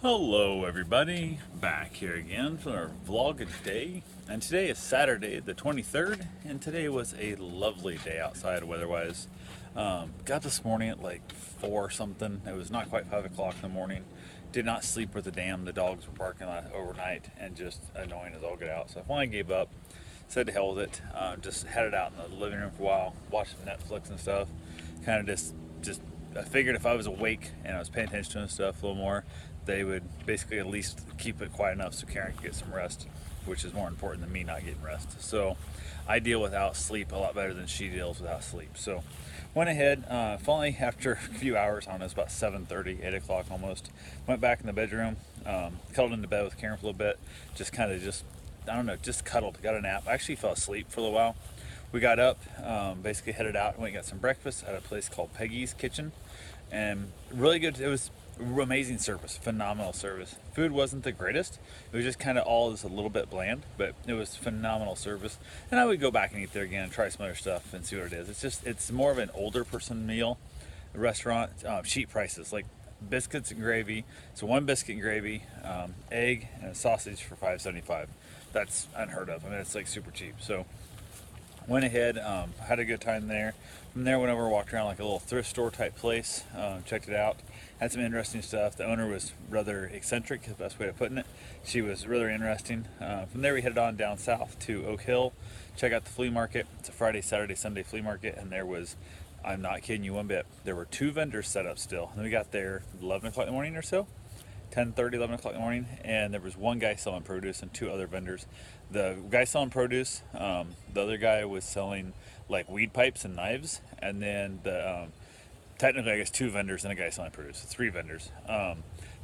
Hello everybody, back here again for our vlog of today. And today is Saturday the 23rd, and today was a lovely day outside weather-wise. Got this morning at like 4 something. It was not quite 5 o'clock in the morning. Did not sleep with the dam. The dogs were barking overnight and just annoying as all get out. So I finally gave up, said to hell with it. Just headed out in the living room for a while, watched some Netflix and stuff. Kind of just I figured if I was awake and I was paying attention to stuff a little more, they would basically at least keep it quiet enough so Karen could get some rest, which is more important than me not getting rest. So I deal without sleep a lot better than she deals without sleep. So went ahead, finally after a few hours, I don't know, it's about 7:30, 8 o'clock almost, went back in the bedroom, cuddled into bed with Karen for a little bit, I don't know, just cuddled, got a nap. I actually fell asleep for a little while. We got up, basically headed out, went and got some breakfast at a place called Peggy's Kitchen, and really good. It was amazing service, phenomenal service. Food wasn't the greatest. It was just kind of all just a little bit bland, but it was phenomenal service. And I would go back and eat there again and try some other stuff and see what it is. It's more of an older person meal, restaurant, cheap prices, like biscuits and gravy. So one biscuit and gravy, egg and a sausage for $5.75. That's unheard of. I mean, it's like super cheap. So went ahead, had a good time there. From there, went over, walked around like a little thrift store type place, checked it out. Had some interesting stuff. The owner was rather eccentric, the best way of putting it. She was really interesting. From there, we headed on down south to Oak Hill, check out the flea market. It's a Friday, Saturday, Sunday flea market, and there was, I'm not kidding you one bit, there were 2 vendors set up still. And we got there 11 o'clock in the morning or so. 10:30, 11 o'clock in the morning, and there was one guy selling produce and 2 other vendors. The guy selling produce, the other guy was selling like weed pipes and knives, and then technically I guess 2 vendors and a guy selling produce, 3 vendors.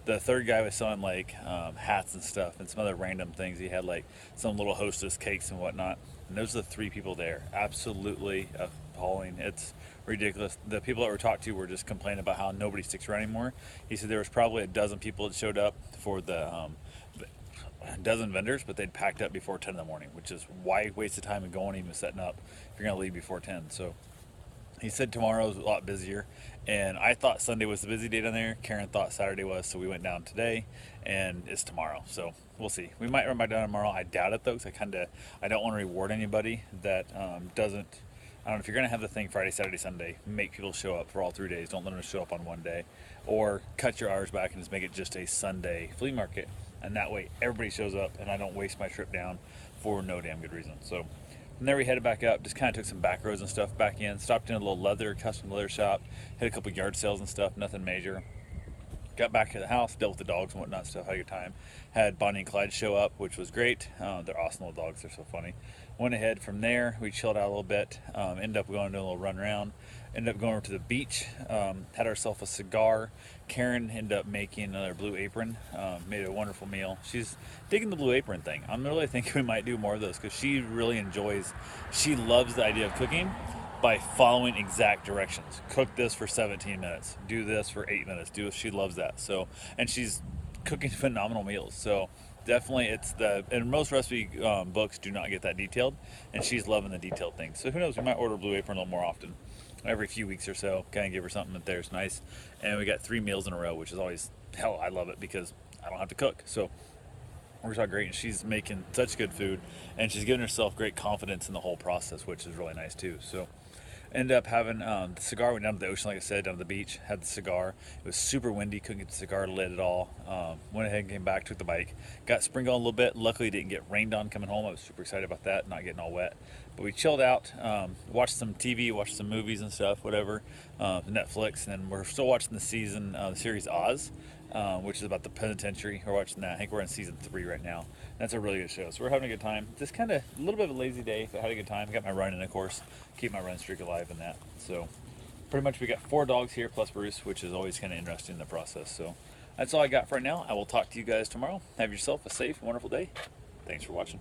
The third guy was selling like hats and stuff and some other random things. He had like some little hostess cakes and whatnot. And those are the 3 people there. Absolutely appalling. It's ridiculous. The people that were talked to were just complaining about how nobody sticks around anymore. He said there was probably a dozen people that showed up for the dozen vendors, but they'd packed up before 10 in the morning, which is why waste the time of going even setting up if you're going to leave before 10. So he said tomorrow's a lot busier, and I thought Sunday was the busy day down there. Karen thought Saturday was, so we went down today, and it's tomorrow. So we'll see. We might run back down tomorrow. I doubt it though, because I don't want to reward anybody that doesn't. I don't know, if you're going to have the thing Friday, Saturday, Sunday, make people show up for all 3 days. Don't let them show up on one day. Or cut your hours back and just make it just a Sunday flea market. And that way everybody shows up and I don't waste my trip down for no damn good reason. So from there we headed back up, just kind of took some back roads and stuff back in. Stopped in a little custom leather shop. Hit a couple yard sales and stuff, nothing major. Got back to the house, dealt with the dogs and whatnot, stuff, had a good time. Had Bonnie and Clyde show up, which was great. They're awesome little dogs, they're so funny. Went ahead from there, we chilled out a little bit, ended up going to a little run around, ended up going over to the beach, had ourselves a cigar. Karen ended up making another Blue Apron, made a wonderful meal. She's digging the Blue Apron thing. I'm really thinking we might do more of those because she loves the idea of cooking by following exact directions. Cook this for 17 minutes. Do this for 8 minutes. She loves that. So, and she's cooking phenomenal meals. So definitely and most recipe books do not get that detailed, and she's loving the detailed things. So who knows, we might order Blue Apron a little more often. Every few weeks or so, kind of give her something that there's nice. And we got 3 meals in a row, which is always, hell, I love it because I don't have to cook. So works out great, and she's making such good food, and she's giving herself great confidence in the whole process, which is really nice too. So ended up having the cigar. Went down to the ocean, like I said, down to the beach. Had the cigar. It was super windy. Couldn't get the cigar lit at all. Went ahead and came back. Took the bike. Got sprinkled a little bit. Luckily, didn't get rained on coming home. I was super excited about that, not getting all wet. But we chilled out. Watched some TV. Watched some movies and stuff. Whatever. Netflix. And then we're still watching the series Oz. Which is about the penitentiary. We're watching that. I think we're in season 3 right now. That's a really good show. So we're having a good time. Just kind of a little bit of a lazy day, but had a good time. Got my run in, of course. Keep my run streak alive in that. So pretty much we got 4 dogs here plus Bruce, which is always kind of interesting in the process. So that's all I got for right now. I will talk to you guys tomorrow. Have yourself a safe, wonderful day. Thanks for watching.